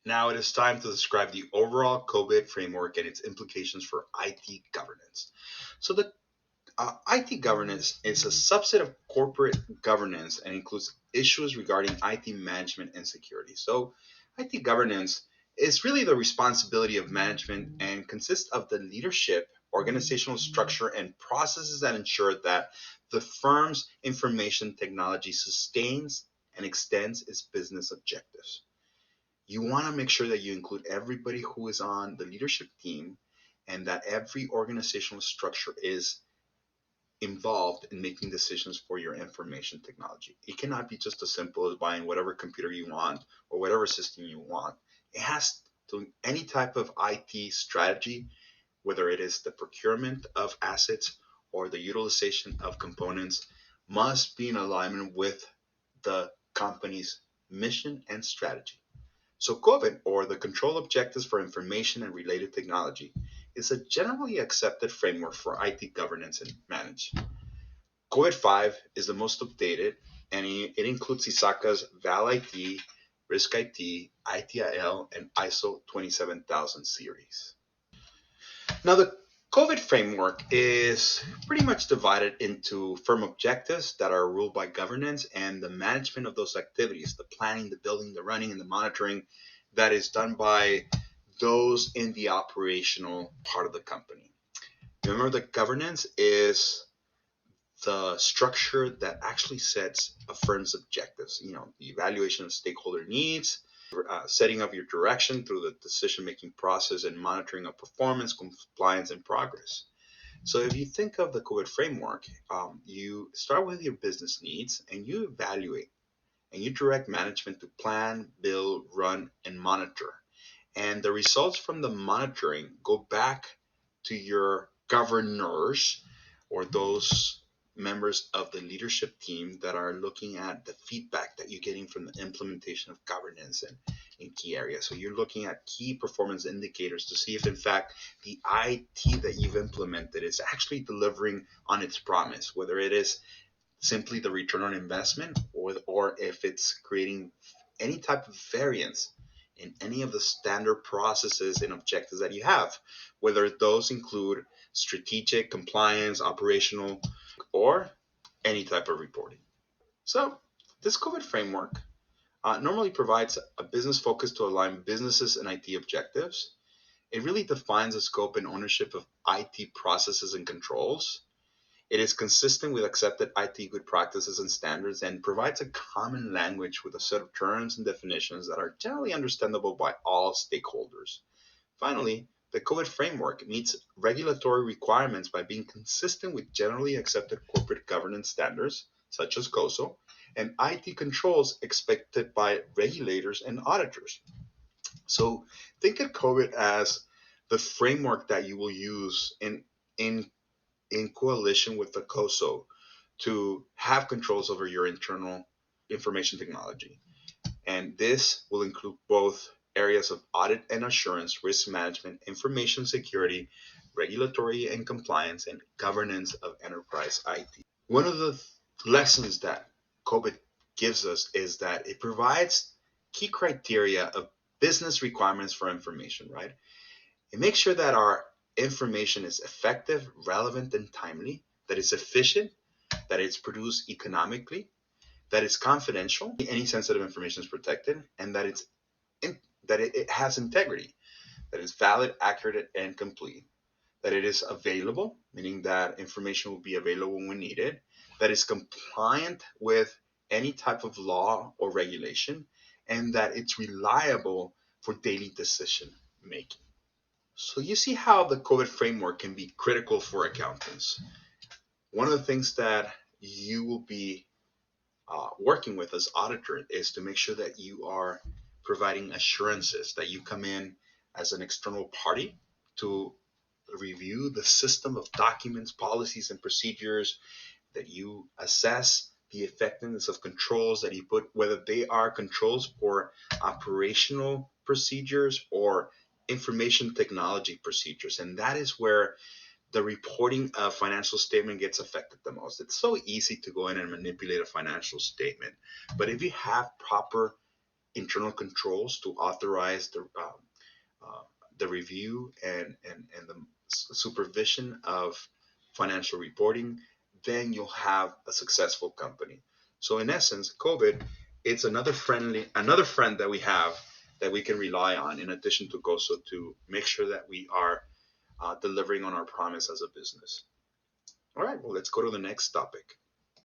Now it is time to describe the overall COBIT framework and its implications for IT governance. So the IT governance is a subset of corporate governance and includes issues regarding IT management and security. So IT governance is really the responsibility of management and consists of the leadership, organizational structure, and processes that ensure that the firm's information technology sustains and extends its business objectives. You want to make sure that you include everybody who is on the leadership team and that every organizational structure is involved in making decisions for your information technology. It cannot be just as simple as buying whatever computer you want or whatever system you want. It has to any type of IT strategy, whether it is the procurement of assets or the utilization of components, must be in alignment with the company's mission and strategy. So COBIT, or the Control Objectives for Information and Related Technology, is a generally accepted framework for IT governance and management. COBIT 5 is the most updated, and it includes ISACA's Val IT, Risk IT, ITIL, and ISO 27000 series. Now, the COBIT framework is pretty much divided into firm objectives that are ruled by governance and the management of those activities, the planning, the building, the running, and the monitoring that is done by those in the operational part of the company. Remember that governance is the structure that actually sets a firm's objectives, the evaluation of stakeholder needs, setting up your direction through the decision-making process and monitoring of performance, compliance, and progress. So if you think of the COBIT framework, you start with your business needs and you evaluate and you direct management to plan, build, run, and monitor. And the results from the monitoring go back to your governors or those members of the leadership team that are looking at the feedback that you're getting from the implementation of governance in key areas. So you're looking at key performance indicators to see if in fact the IT that you've implemented is actually delivering on its promise, whether it is simply the return on investment or if it's creating any type of variance in any of the standard processes and objectives that you have, whether those include strategic, compliance, operational, or any type of reporting. So this COBIT framework normally provides a business focus to align businesses and IT objectives. It really defines the scope and ownership of IT processes and controls. It is consistent with accepted IT good practices and standards and provides a common language with a set of terms and definitions that are generally understandable by all stakeholders. Finally, the COBIT framework meets regulatory requirements by being consistent with generally accepted corporate governance standards, such as COSO, and IT controls expected by regulators and auditors. So think of COBIT as the framework that you will use in coalition with the COSO to have controls over your internal information technology. And this will include both areas of audit and assurance, risk management, information security, regulatory and compliance, and governance of enterprise IT. One of the lessons that COBIT gives us is that it provides key criteria of business requirements for information, right? It makes sure that our information is effective, relevant, and timely, that it's efficient, that it's produced economically, that it's confidential, any sensitive information is protected, and that it has integrity, that it's valid, accurate, and complete, that it is available, meaning that information will be available when needed, that it's compliant with any type of law or regulation, and that it's reliable for daily decision making. So you see how the COBIT framework can be critical for accountants. One of the things that you will be working with as auditor is to make sure that you are providing assurances, that you come in as an external party to review the system of documents, policies, and procedures, that you assess the effectiveness of controls that you put, whether they are controls for operational procedures or information technology procedures. And that is where the reporting of financial statement gets affected the most. It's so easy to go in and manipulate a financial statement. But if you have proper internal controls to authorize uh, the review and the supervision of financial reporting, then you'll have a successful company. So in essence, COVID, it's another friend that we have that we can rely on in addition to GOSO to make sure that we are delivering on our promise as a business. All right, well, let's go to the next topic.